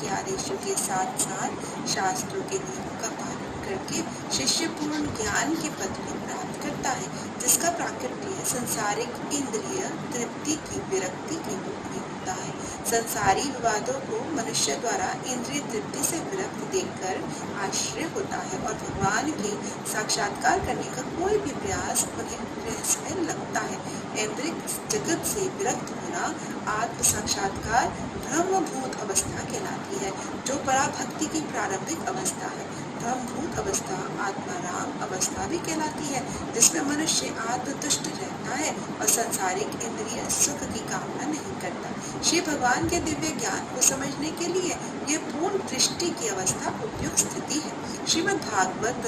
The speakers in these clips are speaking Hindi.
के आदेशों के साथ साथ शास्त्रों के नियमों का पालन करके शिष्य पूर्ण ज्ञान के पद को प्राप्त करता है, जिसका प्राकट्य संसारिक इंद्रिय तृप्ति की विरक्ति के रूप में होता है। संसारी विवादों को मनुष्य द्वारा इंद्रिय तृप्ति से विरक्त देखकर आश्चर्य होता है और भगवान के साक्षात्कार करने का कोई भी प्रयास उन्हें रहस्यमय लगता है। इंद्रिय जगत से विरक्त होना आत्म साक्षात्कार ब्रह्मभूत अवस्था कहलाती है, जो पराभक्ति की प्रारंभिक अवस्था है। ब्रह्मभूत अवस्था आत्माराम अवस्था भी कहलाती है, जिसमें मनुष्य आत्मतुष्ट रहता है और सांसारिक इंद्रिय सुख की कामना नहीं करता। श्री भगवान के दिव्य ज्ञान को समझने के लिए यह पूर्ण दृष्टि की अवस्था उपयुक्त स्थिति है। श्रीमद् भागवत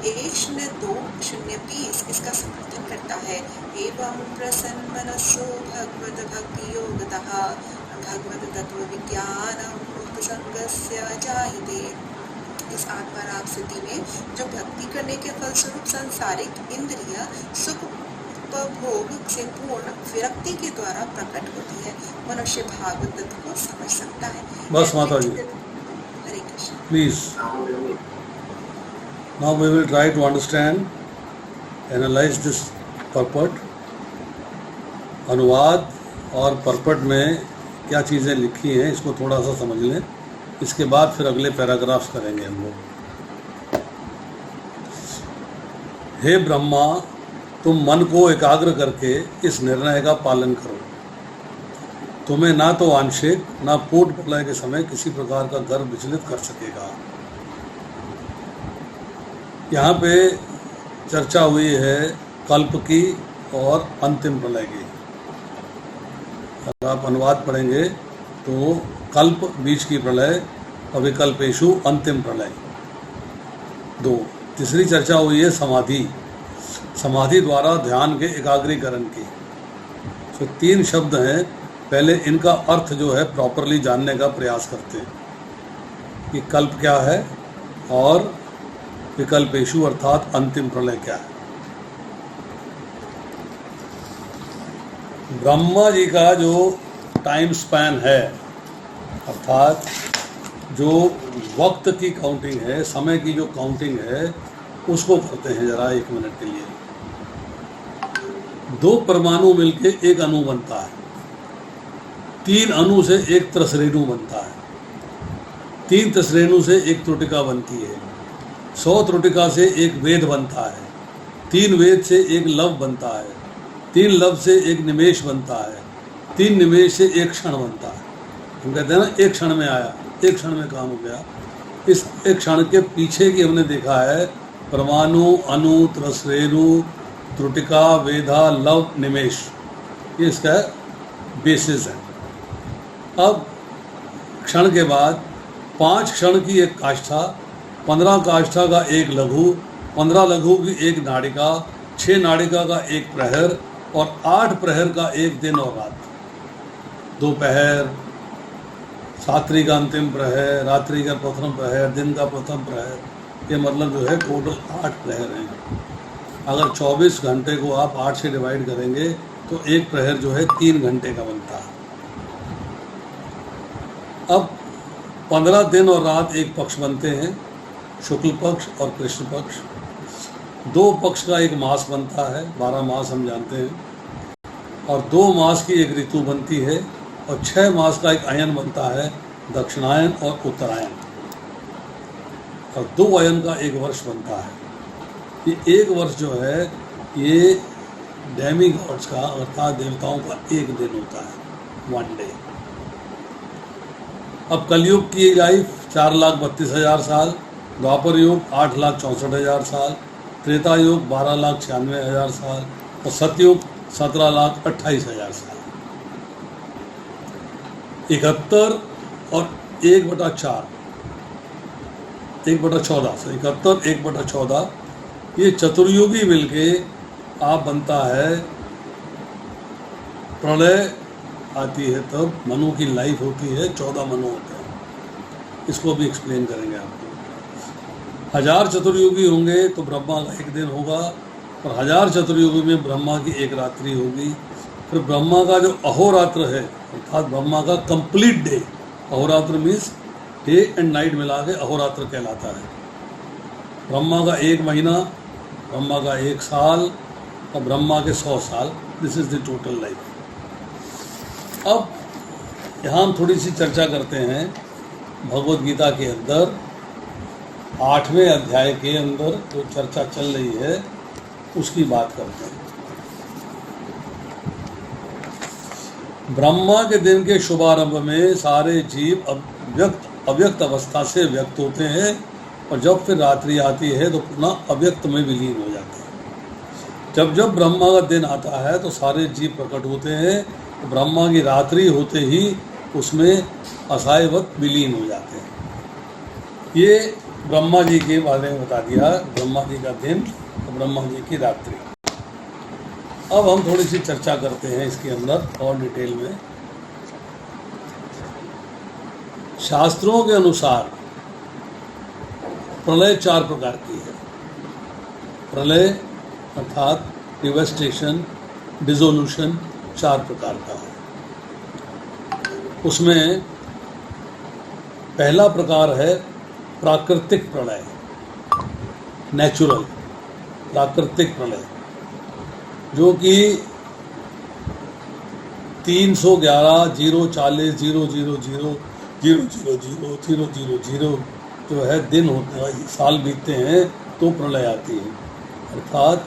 1.2.020 इसका समर्थन करता है। एवं प्रसन्न मनसो भगवत भक्ति योगतः भगवत तत्व विज्ञानम मुक्त संगस्य जायते। इस आत्माराम स्थिति में जो भक्ति करने के फलस्वरूप सांसारिक इंद्रिय सुख उपभोग से पूर्ण विरक्ति के द्वारा प्रकट होती है, मनुष्य भागवत तत्व को समझ सकता है। बस माता जी, Hare Krishna. Please now we will try to understand, analyze this purport. अनुवाद और परपट में क्या चीज़ें लिखी हैं इसको थोड़ा सा समझ लें, इसके बाद फिर अगले पैराग्राफ्स करेंगे हम लोग। हे ब्रह्मा, तुम मन को एकाग्र करके इस निर्णय का पालन करो। तुम्हें ना तो आंशिक ना पूर्ण प्रलय के समय किसी प्रकार का गर्व विचलित कर सकेगा। यहाँ पे चर्चा हुई है कल्प की और अंतिम प्रलय की। अगर आप अनुवाद पढ़ेंगे तो कल्प बीच की प्रलय, अविकल्पेशु अंतिम प्रलय। दो, तीसरी चर्चा हुई है समाधि, समाधि द्वारा ध्यान के एकाग्रीकरण की। तो तीन शब्द हैं, पहले इनका अर्थ जो है प्रॉपरली जानने का प्रयास करते हैं कि कल्प क्या है और विकल्पेशु अर्थात अंतिम प्रलय क्या है। ब्रह्मा जी का जो टाइम स्पैन है, अर्थात जो वक्त की काउंटिंग है, समय की जो काउंटिंग है, उसको करते हैं जरा एक मिनट के लिए। दो परमाणु मिलके एक अणु बनता है, तीन अणु से एक त्रसरेणु बनता है, तीन त्रसरेणु से एक त्रुटिका बनती है, 100 त्रुटिका से एक वेद बनता है, तीन वेद से एक लव बनता है, तीन लव से एक निमेष बनता है, तीन निमेष से एक क्षण बनता है। हम कहते हैं ना एक क्षण में आया, एक क्षण में काम हो गया। इस एक क्षण के पीछे की हमने देखा है परमाणु, अणु, त्रसरेणु, त्रुटिका, वेदा, लव, निमेष, ये इसका बेसिस है। अब क्षण के बाद 5 क्षण की एक काष्ठा, 15 काष्ठा का एक लघु, 15 लघु की एक नाड़िका, 6 नाड़िका का एक प्रहर और 8 प्रहर का एक दिन और रात। दोपहर, रात्रि का अंतिम प्रहर, रात्रि का प्रथम प्रहर, दिन का प्रथम प्रहर, ये मतलब जो है टोटल 8 प्रहर हैं। अगर 24 घंटे को आप 8 से डिवाइड करेंगे तो एक प्रहर जो है 3 घंटे का बनता है। अब 15 दिन और रात एक पक्ष बनते हैं, शुक्ल पक्ष और कृष्ण पक्ष। 2 पक्ष का एक मास बनता है, 12 मास हम जानते हैं, और 2 मास की एक ऋतु बनती है, और 6 मास का एक अयन बनता है, दक्षिणायन और उत्तरायण, और 2 अयन का एक वर्ष बनता है। ये एक वर्ष जो है ये डेमी गॉड्स का अर्थात देवताओं का एक दिन होता है, 1 डे। अब कलयुग की लाइफ 4,32,000 साल, द्वापर युग 8,64,000 साल, त्रेता युग 12,96,000 साल और सतयुग 17,28,000 साल। 71 और 1/4, 1/14 से 71, 1/14 ये चतुर्युगी मिलके आप बनता है। प्रलय आती है तब मनु की लाइफ होती है, 14 मनु होते हैं। इसको भी एक्सप्लेन करेंगे आपको। 1000 चतुर्युगी होंगे तो ब्रह्मा का एक दिन होगा, और 1000 चतुर्युगी में ब्रह्मा की एक रात्रि होगी। फिर ब्रह्मा का जो अहोरात्र है अर्थात ब्रह्मा का कंप्लीट डे, अहोरात्र मीन्स डे एंड नाइट मिला के अहोरात्र कहलाता है। ब्रह्मा का 1 महीना, ब्रह्मा का 1 साल और ब्रह्मा के 100 साल, this is the total life. अब यहाँ हम थोड़ी सी चर्चा करते हैं भगवद गीता के अंदर 8वें अध्याय के अंदर जो चर्चा चल रही है उसकी बात करते हैं। ब्रह्मा के दिन के शुभारंभ में सारे जीव अव्यक्त अवस्था से व्यक्त होते हैं और जब फिर रात्रि आती है तो पुनः अव्यक्त में विलीन हो जाते हैं। जब जब ब्रह्मा का दिन आता है तो सारे जीव प्रकट होते हैं, तो ब्रह्मा की रात्रि होते ही उसमें असायवत विलीन हो जाते हैं। ये ब्रह्मा जी के बारे में बता दिया, ब्रह्मा जी का दिन और ब्रह्मा जी की रात्रि। अब हम थोड़ी सी चर्चा करते हैं इसके अंदर और डिटेल में। शास्त्रों के अनुसार प्रलय 4 प्रकार की है। प्रलय अर्थात डिवेस्टेशन, डिसोल्यूशन 4 प्रकार का है। उसमें पहला प्रकार है प्राकृतिक प्रलय, नेचुरल प्राकृतिक प्रलय, जो कि 311,040,000,000,000 जो है दिन होते हैं, साल बीतते हैं तो प्रलय आती है। अर्थात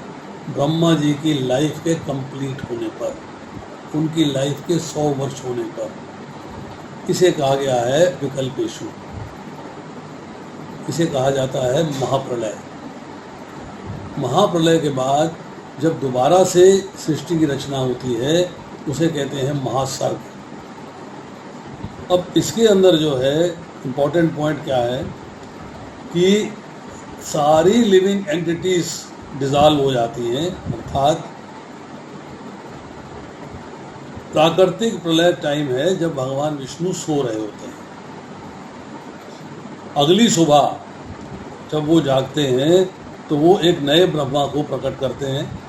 ब्रह्मा जी की लाइफ के कंप्लीट होने पर, उनकी लाइफ के 100 वर्ष होने पर, इसे कहा गया है विकल्पेशु। इसे कहा जाता है महाप्रलय। महाप्रलय के बाद जब दोबारा से सृष्टि की रचना होती है उसे कहते हैं महासर्ग। अब इसके अंदर जो है इम्पोर्टेंट पॉइंट क्या है कि सारी लिविंग एंटिटीज डिसॉल्व हो जाती हैं, अर्थात प्राकृतिक प्रलय टाइम है जब भगवान विष्णु सो रहे होते हैं। अगली सुबह जब वो जागते हैं तो वो एक नए ब्रह्मा को प्रकट करते हैं।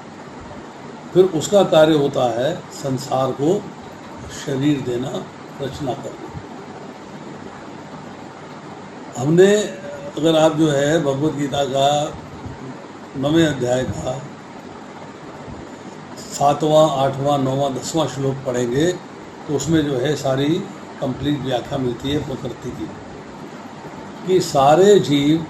फिर उसका कार्य होता है संसार को शरीर देना, रचना करना। हमने अगर आप जो है भगवद गीता का 9वें अध्याय का 7वां, 8वां, 9वां, 10वां श्लोक पढ़ेंगे तो उसमें जो है सारी कंप्लीट व्याख्या मिलती है प्रकृति की, कि सारे जीव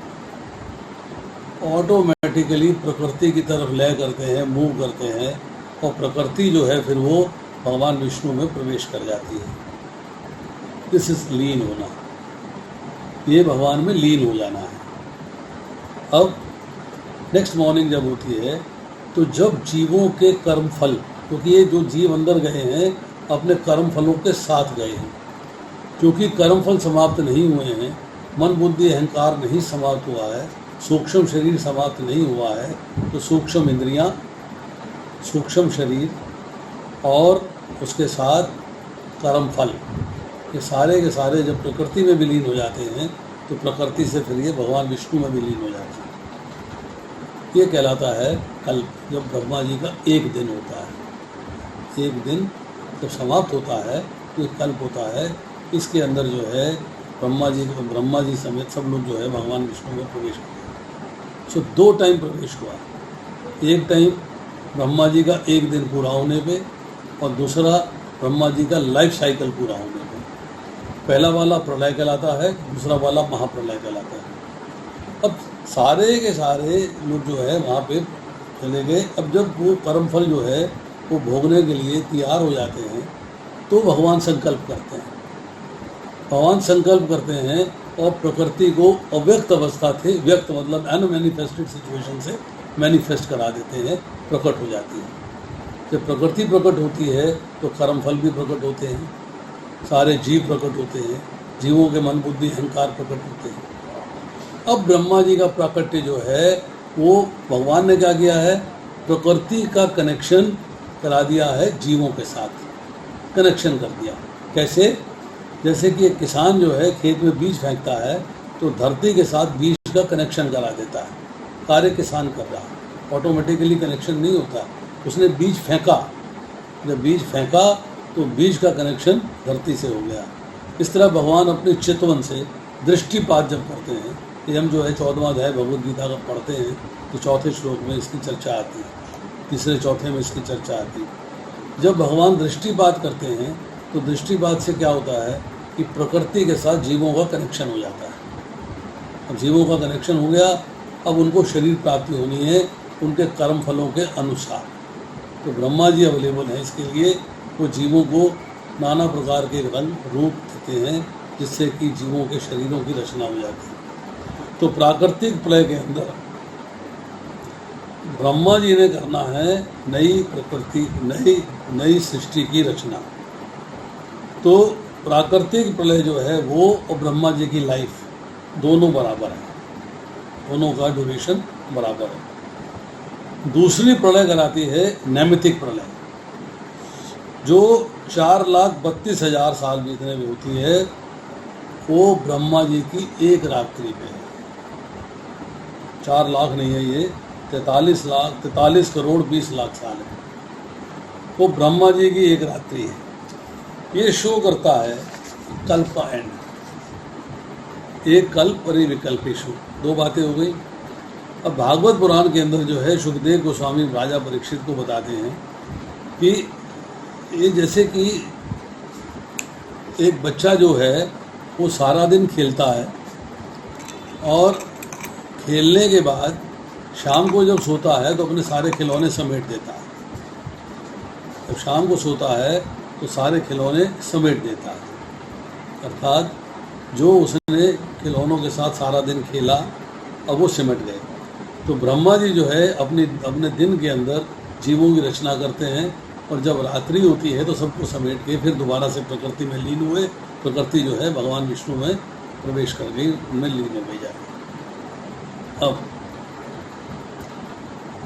ऑटोमेटिकली प्रकृति की तरफ लय करते हैं, मूव करते हैं, और प्रकृति जो है फिर वो भगवान विष्णु में प्रवेश कर जाती है। दिस इज लीन होना, ये भगवान में लीन हो जाना है। अब नेक्स्ट मॉर्निंग जब होती है तो जब जीवों के कर्म फल, क्योंकि ये जो जीव अंदर गए हैं अपने कर्म फलों के साथ गए हैं, क्योंकि कर्म फल समाप्त नहीं हुए हैं, मन बुद्धि अहंकार नहीं समाप्त हुआ है, सूक्ष्म शरीर समाप्त नहीं हुआ है, तो सूक्ष्म इंद्रियां, सूक्ष्म शरीर और उसके साथ कर्म फल, ये सारे के सारे जब प्रकृति में विलीन हो जाते हैं तो प्रकृति से फिर ये भगवान विष्णु में विलीन हो जाते हैं। ये कहलाता है कल्प। जब ब्रह्मा जी का 1 दिन होता है, 1 दिन जब समाप्त होता है तो एक कल्प होता है। इसके अंदर जो है ब्रह्मा जी समेत सब लोग जो है भगवान विष्णु में प्रवेश करते हैं। सो 2 टाइम प्रवेश हुआ। एक टाइम ब्रह्मा जी का 1 दिन पूरा होने पे और दूसरा ब्रह्मा जी का लाइफ साइकिल पूरा होने पे। पहला वाला प्रलय कहलाता है, दूसरा वाला महाप्रलय कहलाता है। अब सारे के सारे लोग जो है वहाँ पे चले गए। अब जब वो कर्मफल जो है वो भोगने के लिए तैयार हो जाते हैं तो भगवान संकल्प करते हैं। भगवान संकल्प करते हैं और प्रकृति को अव्यक्त अवस्था थे, व्यक्त मतलब अनमैनिफेस्टेड सिचुएशन से मैनिफेस्ट करा देते हैं, प्रकट हो जाती है। जब प्रकृति प्रकट होती है तो कर्मफल भी प्रकट होते हैं, सारे जीव प्रकट होते हैं, जीवों के मन बुद्धि अहंकार प्रकट होते हैं। अब ब्रह्मा जी का प्राकट्य जो है वो भगवान ने क्या किया है, प्रकृति का कनेक्शन करा दिया है जीवों के साथ, कनेक्शन कर दिया। कैसे? जैसे कि एक किसान जो है खेत में बीज फेंकता है तो धरती के साथ बीज का कनेक्शन करा देता है, कार्य किसान कर रहा है, ऑटोमेटिकली कनेक्शन नहीं होता। उसने बीज फेंका, जब बीज फेंका तो बीज का कनेक्शन धरती से हो गया। इस तरह भगवान अपने चितवन से दृष्टिपात जब करते हैं, कि हम जो है 14वां अध्याय भगवद गीता का पढ़ते हैं तो चौथे श्लोक में इसकी चर्चा आती है, तीसरे चौथे में इसकी चर्चा आती है। जब भगवान दृष्टिपात करते हैं तो दृष्टिपात से क्या होता है कि प्रकृति के साथ जीवों का कनेक्शन हो जाता है। अब जीवों का कनेक्शन हो गया, अब उनको शरीर प्राप्ति होनी है उनके कर्म फलों के अनुसार। तो ब्रह्मा जी अवेलेबल हैं इसके लिए, वो जीवों को नाना प्रकार के रंग रूप देते हैं जिससे कि जीवों के शरीरों की रचना हो जाती है। तो प्राकृतिक प्रलय के अंदर ब्रह्मा जी ने करना है नई प्रकृति, नई सृष्टि की रचना। तो प्राकृतिक प्रलय जो है वो और ब्रह्मा जी की लाइफ दोनों बराबर है, दोनों का ड्यूरेशन बराबर है। दूसरी प्रलय कराती है नैमित्तिक प्रलय, जो 4,32,000 साल बीतने में होती है, वो ब्रह्मा जी की एक रात्रि पे है। 4 लाख नहीं है ये, 43 करोड़ 20 लाख साल है, वो ब्रह्मा जी की एक रात्रि है। ये शो करता है कल्प का एंड, एक कल्प परिविकल्पेशु, 2 बातें हो गई। अब भागवत पुराण के अंदर जो है सुखदेव गोस्वामी राजा परीक्षित को बताते हैं कि ये जैसे कि एक बच्चा जो है वो सारा दिन खेलता है और खेलने के बाद शाम को जब सोता है तो अपने सारे खिलौने समेट देता है। जब शाम को सोता है तो सारे खिलौने समेट देता है, अर्थात जो उसने खिलौनों के साथ सारा दिन खेला अब वो सिमट गए। तो ब्रह्मा जी जो है अपने दिन के अंदर जीवों की रचना करते हैं और जब रात्रि होती है तो सबको समेट के फिर दोबारा से प्रकृति में लीन हुए। प्रकृति जो है भगवान विष्णु में प्रवेश कर गई, उनमें लीन हो गई जाती। अब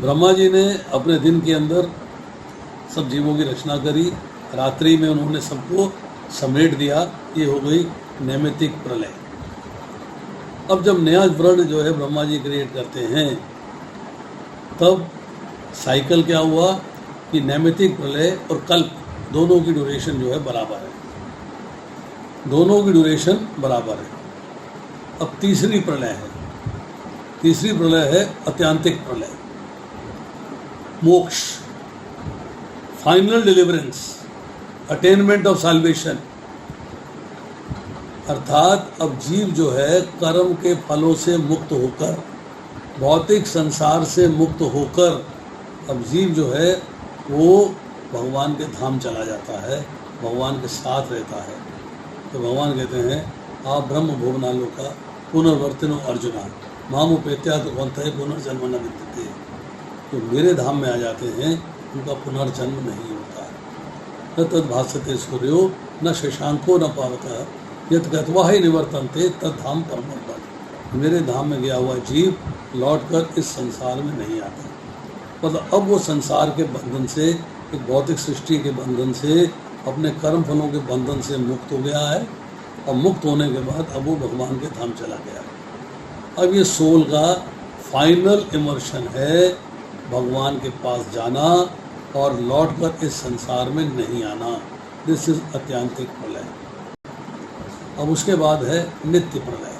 ब्रह्मा जी ने अपने दिन के अंदर सब जीवों की रचना करी, रात्रि में उन्होंने सबको समेट दिया, ये हो गई नैमित्तिक प्रलय। अब जब नया वर्ण जो है ब्रह्मा जी क्रिएट करते हैं तब साइकिल क्या हुआ कि नैमित्तिक प्रलय और कल्प दोनों की ड्यूरेशन जो है बराबर है, दोनों की ड्यूरेशन बराबर है। अब तीसरी प्रलय है अत्यांतिक प्रलय, मोक्ष, final deliverance, attainment of solvation. अर्थात अब जीव जो है कर्म के फलों से मुक्त होकर, भौतिक संसार से मुक्त होकर, अब जीव जो है वो भगवान के धाम चला जाता है, भगवान के साथ रहता है। तो भगवान कहते हैं आप ब्रह्म भुवनालों का पुनर्वर्तिनो अर्जुना मामुपेत्या तो कौनते पुनर्जन्म न विद्यते। तो मेरे धाम में आ जाते हैं उनका पुनर्जन्म नहीं होता। न तद भास्यते सूर्यो न शशांको न पावतः यत गत्वा ही निवर्तन्ते तद धाम परमोपद। मेरे धाम में गया हुआ जीव लौटकर इस संसार में नहीं आता। मतलब अब वो संसार के बंधन से, एक भौतिक सृष्टि के बंधन से, अपने कर्म फलों के बंधन से मुक्त हो गया है और मुक्त होने के बाद अब वो भगवान के धाम चला गया है। अब ये सोल का फाइनल इमर्शन है, भगवान के पास जाना और लौटकर इस संसार में नहीं आना। दिस इज अत्यांतिक प्रलय। अब उसके बाद है नित्य प्रलय।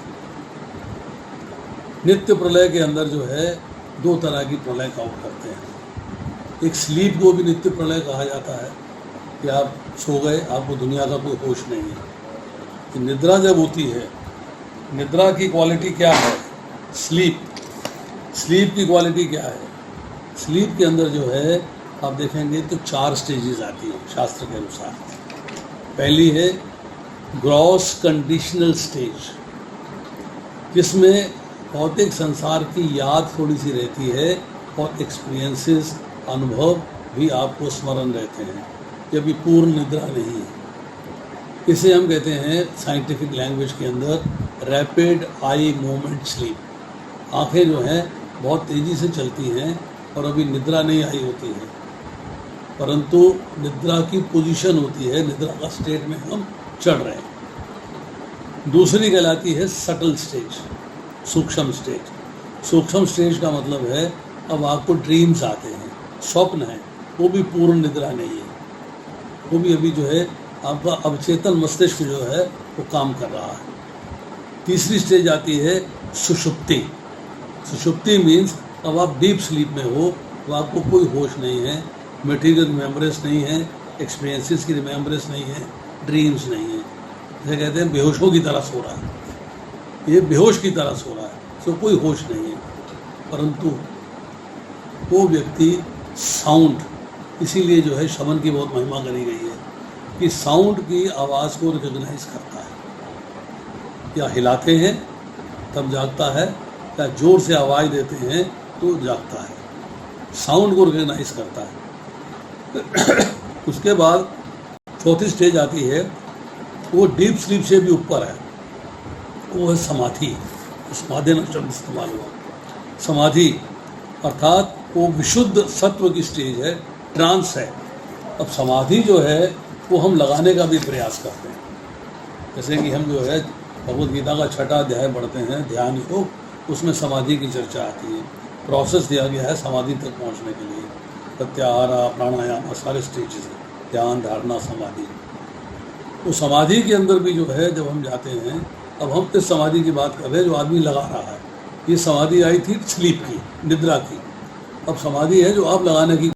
नित्य प्रलय के अंदर जो है 2 तरह की प्रलय काउंट करते हैं। एक स्लीप को भी नित्य प्रलय कहा जाता है कि आप सो गए, आपको दुनिया का कोई होश नहीं है। कि निद्रा जब होती है, निद्रा की क्वालिटी क्या है? स्लीप की क्वालिटी क्या है? स्लीप के अंदर जो है आप देखेंगे तो 4 स्टेजेस आती हैं शास्त्र के अनुसार। पहली है ग्रॉस कंडीशनल स्टेज, जिसमें भौतिक संसार की याद थोड़ी सी रहती है और एक्सपीरियंसेस, अनुभव भी आपको स्मरण रहते हैं। ये भी पूर्ण निद्रा नहीं है। इसे हम कहते हैं साइंटिफिक लैंग्वेज के अंदर रैपिड आई मूवमेंट स्लीप। आँखें जो हैं बहुत तेज़ी से चलती हैं और अभी निद्रा नहीं आई होती है, परंतु निद्रा की पोजीशन होती है, निद्रा का स्टेट में हम चढ़ रहे हैं। दूसरी कहलाती है सटल स्टेज, सूक्ष्म स्टेज। सूक्ष्म स्टेज का मतलब है अब आपको ड्रीम्स आते हैं, स्वप्न है, वो भी पूर्ण निद्रा नहीं है, वो भी अभी जो है आपका अवचेतन मस्तिष्क जो है वो काम कर रहा है। तीसरी स्टेज आती है सुषुप्ति। सुषुप्ति मीन्स अब आप डीप स्लीप में हो, तो आपको कोई होश नहीं है, मटेरियल रिमेम्बरेंस नहीं है, एक्सपीरियंसेस की रिमेम्बरेंस नहीं है, ड्रीम्स नहीं है। जैसे कहते हैं बेहोशों की तरह सो रहा है, ये बेहोश की तरह सो रहा है, तो कोई होश नहीं है। परंतु वो व्यक्ति साउंड, इसीलिए जो है श्रवण की बहुत महिमा करी गई है कि साउंड की आवाज़ को रिकॉग्नाइज करता है। या हिलाते हैं तब जागता है, या जोर से आवाज़ देते हैं तो जागता है, साउंड को रिकॉग्नाइज करता है। उसके बाद चौथी स्टेज आती है, वो डीप स्लीप से भी ऊपर है, वो है समाधि। समाधि न शब्द इस्तेमाल हुआ, समाधि अर्थात वो विशुद्ध सत्व की स्टेज है, ट्रांस है। अब समाधि जो है वो हम लगाने का भी प्रयास करते हैं। जैसे कि हम जो है भगवद गीता का 6वां अध्याय पढ़ते हैं, ध्यान योग, उसमें समाधि की चर्चा आती है। प्रोसेस दिया गया है समाधि तक पहुंचने के लिए, प्रत्याहार, प्राणायाम, सारे स्टेजेस हैं, ध्यान, धारणा, समाधि। तो समाधि के अंदर भी जो है जब हम जाते हैं, अब हम इस समाधि की बात कर रहे हैं जो आदमी लगा रहा है। ये समाधि आई थी स्लीप की, निद्रा की। अब समाधि है जो आप लगाने की